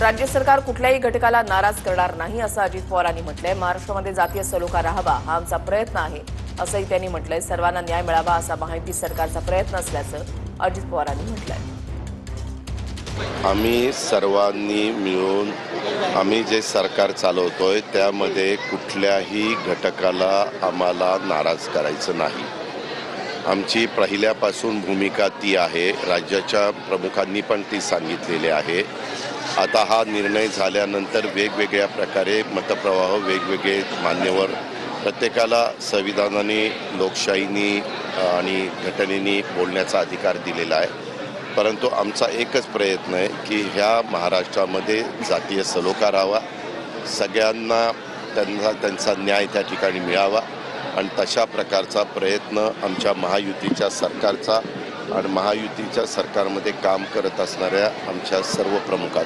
राज्य सरकार कुठल्याही घटकाला नाराज करणार नाही असं अजित पवारांनी म्हटलंय। महाराष्ट्रामध्ये जातीय सलोखा राहावा हा आमचा प्रयत्न आहे असंही त्यांनी म्हटलंय। सर्वांना न्याय मिळावा असा महायुती सरकारचा प्रयत्न असल्याचं अजित पवारांनी म्हटलंय। आम्ही सर्वांनी मिळून आम्ही जे सरकार चालवतोय त्यामध्ये कुठल्याही घटकाला आम्हाला नाराज करायचं नाही। आमची पहिल्यापासून भूमिका ती आहे, राज्याच्या प्रमुखांनी पण ती सांगितलेली आहे। आता हा निर्णय झाल्यानंतर वेगवेगळ्या प्रकारे मतप्रवाह वेगवेगळे मान्यवर प्रत्येकाला संविधानाने लोकशाहीने आणि घटनेने बोलण्याचा अधिकार दिलेला आहे। परंतु आमचा एकच प्रयत्न आहे की ह्या महाराष्ट्रामध्ये जातीय सलोखा राहावा, सगळ्यांना त्यांचा न्याय त्या ठिकाणी मिळावा आणि तशा प्रकारचा प्रयत्न आमच्या महायुतीच्या सरकारचा आणि महायुतीच्या सरकारमध्ये काम करत असणाऱ्या आमच्या सर्व प्रमुखांचा